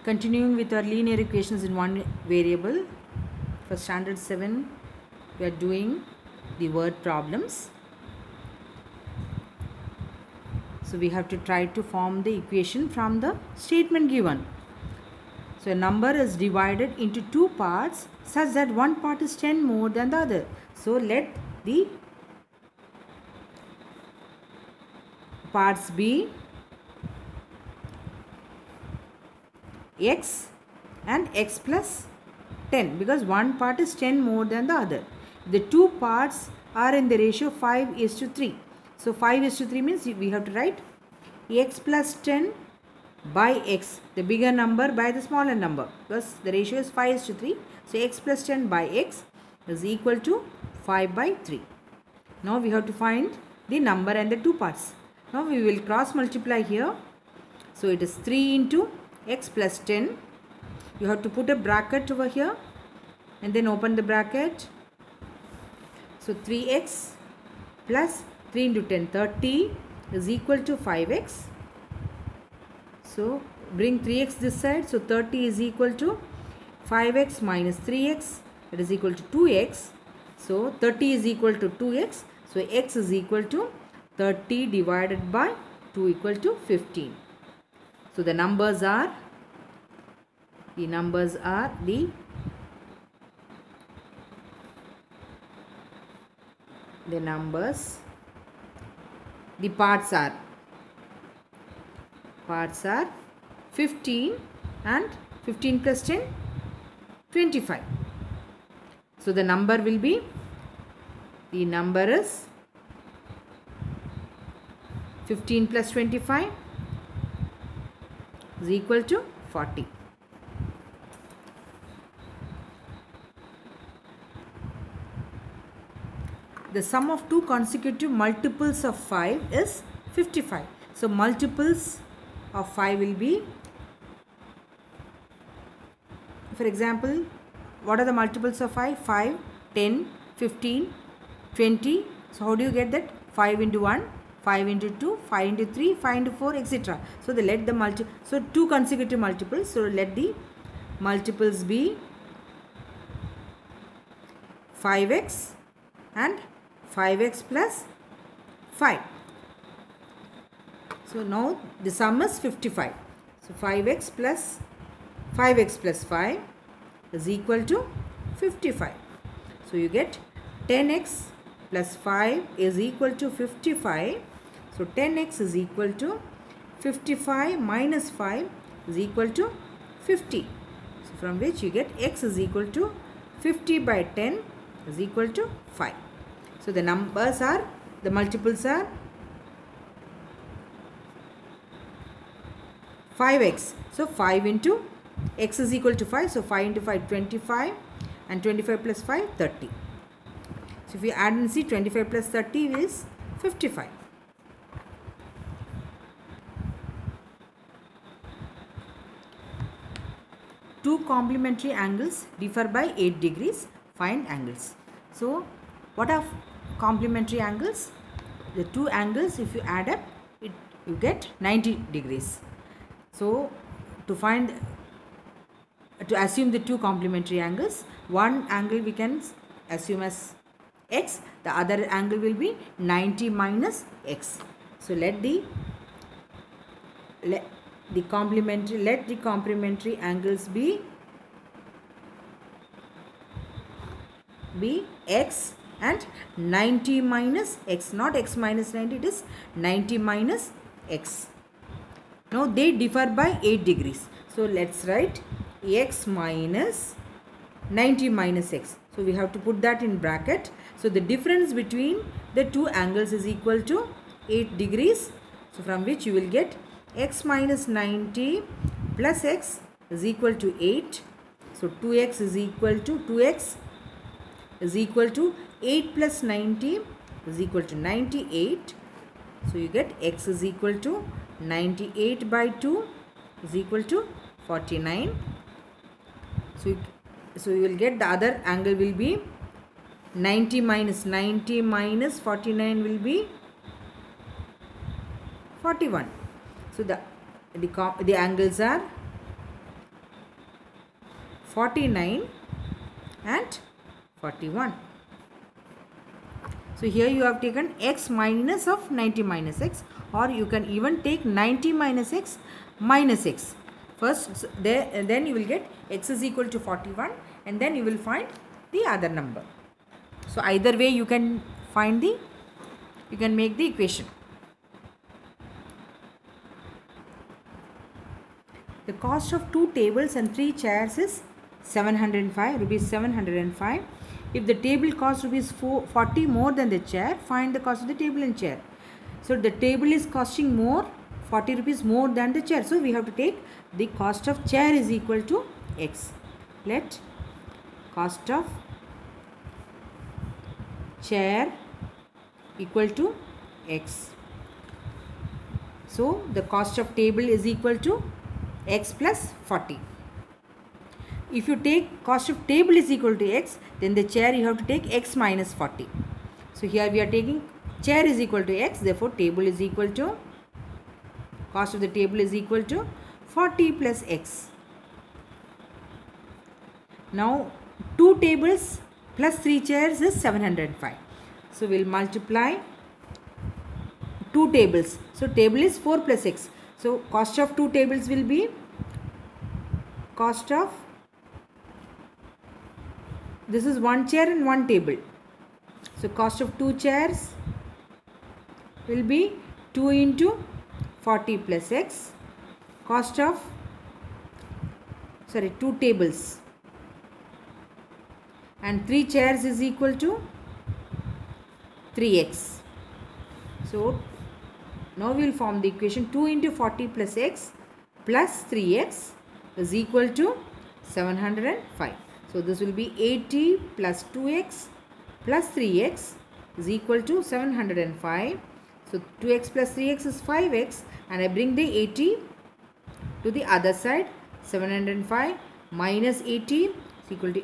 Continuing with our linear equations in one variable. For standard 7, we are doing the word problems. So we have to try to form the equation from the statement given. So a number is divided into two parts such that one part is 10 more than the other. So let the parts be x and x plus 10, because one part is 10 more than the other. The two parts are in the ratio 5:3. So 5:3 means we have to write x plus 10 by x, the bigger number by the smaller number, because the ratio is 5:3. So x plus 10 by x is equal to 5/3. Now we have to find the number and the two parts. Now we will cross multiply here. So it is 3 into x plus 10. You have to put a bracket over here and then open the bracket. So 3x plus 3 into 10, 30 is equal to 5x. So bring 3x this side. So 30 is equal to 5x minus 3x, that is equal to 2x. So 30 is equal to 2x. So x is equal to 30 divided by 2 equal to 15. So the numbers are the parts are 15 and 15 plus 10, 25. So the number will be, the number is 15 plus 25 is equal to 40. The sum of two consecutive multiples of 5 is 55. So multiples of 5 will be, for example, what are the multiples of 5? 5, 10, 15, 20. So how do you get that? 5 into 1, 5 into 2, 5 into 3, 5 into 4, etc. So so two consecutive multiples. So let the multiples be 5x and 5x plus 5. So now the sum is 55. So 5x plus 5 is equal to 55. So you get 10x plus 5 is equal to 55. So 10x is equal to 55 minus 5 is equal to 50. So from which you get x is equal to 50 by 10 is equal to 5. So the numbers are, the multiples are 5x. So 5 into x is equal to 5. So 5 into 5, 25, and 25 plus 5, 30. So if you add and see, 25 plus 30 is 55. Two complementary angles differ by 8 degrees. Find angles. So what are complementary angles? The two angles, if you add up, you get 90 degrees. So to assume the two complementary angles, one angle we can assume as x, the other angle will be 90 minus x. So let the complementary angles be x and 90 minus x, not x minus 90, it is 90 minus x. Now they differ by 8 degrees. So let's write x minus 90 minus x. So we have to put that in bracket. So the difference between the two angles is equal to 8 degrees. So from which you will get x minus 90 plus x is equal to 8. So 2x is equal to 8 plus 90 is equal to 98. So you get x is equal to 98 by 2 is equal to 49. So you will get the other angle will be 90 minus 49 will be 41. So the angles are 49 and 41. So here you have taken x minus of 90 minus x, or you can even take 90 minus x minus x. First, then you will get x is equal to 41, and then you will find the other number. So either way you can make the equation. The cost of 2 tables and 3 chairs is 705, rupees 705. If the table costs rupees 40 more than the chair, find the cost of the table and chair. So the table is costing more, 40 rupees more than the chair. So we have to take the cost of chair is equal to x. Let cost of chair equal to x. So the cost of table is equal to x plus 40. If you take cost of table is equal to x, then the chair you have to take x minus 40. So here we are taking chair is equal to x, therefore table is equal to, cost of the table is equal to 40 plus x. Now 2 tables plus 3 chairs is 705. So we will multiply 2 tables. So table is 4 plus x. So cost of 2 tables will be cost of, this is 1 chair and 1 table. So cost of 2 chairs will be 2 into 40 plus x. Cost of 2 tables and 3 chairs is equal to 3x. So now we will form the equation 2 into 40 plus x plus 3x is equal to 705. So this will be 80 plus 2x plus 3x is equal to 705. So 2x plus 3x is 5x, and I bring the 80 to the other side. 705 minus 80 is equal to,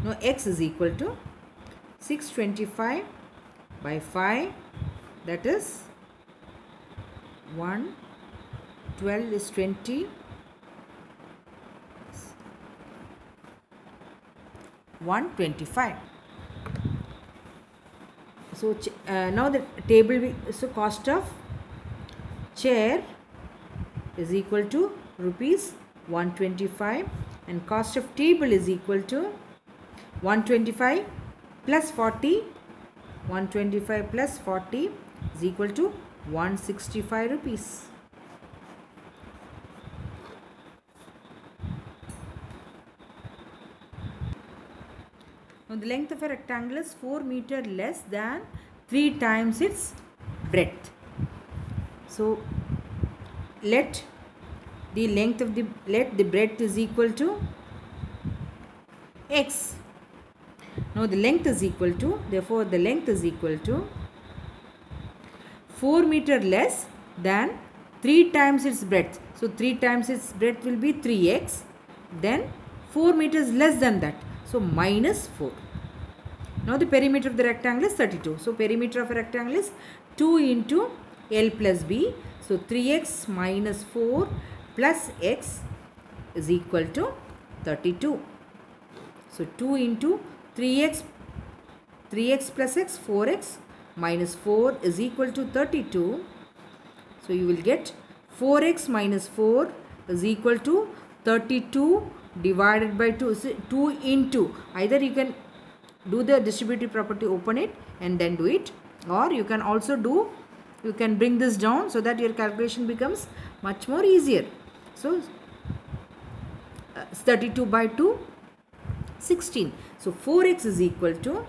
now x is equal to 625 by 5, that is 1, 12 is 20, 125. So now the table, so cost of chair is equal to rupees 125, and cost of table is equal to 125 plus 40, 125 plus 40 is equal to 165 rupees. Now the length of a rectangle is 4 meter less than 3 times its breadth. So let the breadth is equal to x. Now the length is equal to, therefore the length is equal to 4 meter less than 3 times its breadth. So 3 times its breadth will be 3x, then 4 meters less than that, so minus 4. Now the perimeter of the rectangle is 32. So perimeter of a rectangle is 2 into L plus B. So 3x minus 4 plus x is equal to 32. So 2 into 3x plus x, 4x minus 4 is equal to 32. So you will get 4x minus 4 is equal to 32 divided by 2. So 2 into, either you can do the distributive property, open it and then do it, or you can also do, you can bring this down so that your calculation becomes much more easier. So 32 by 2, 16. So 4x is equal to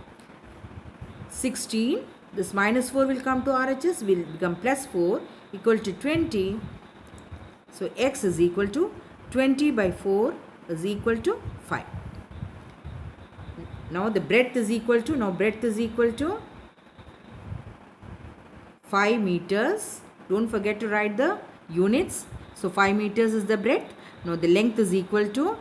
16. This minus 4 will come to RHS, will become plus 4 equal to 20. So x is equal to 20 by 4 is equal to 5. Now the breadth is equal to, 5 meters. Don't forget to write the units. So 5 meters is the breadth. Now the length is equal to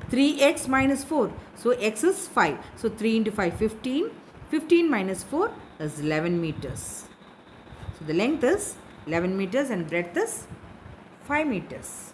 3x minus 4. So x is 5. So 3 into 5, 15. 15 minus 4 is 11 meters. So the length is 11 meters and breadth is 5 meters.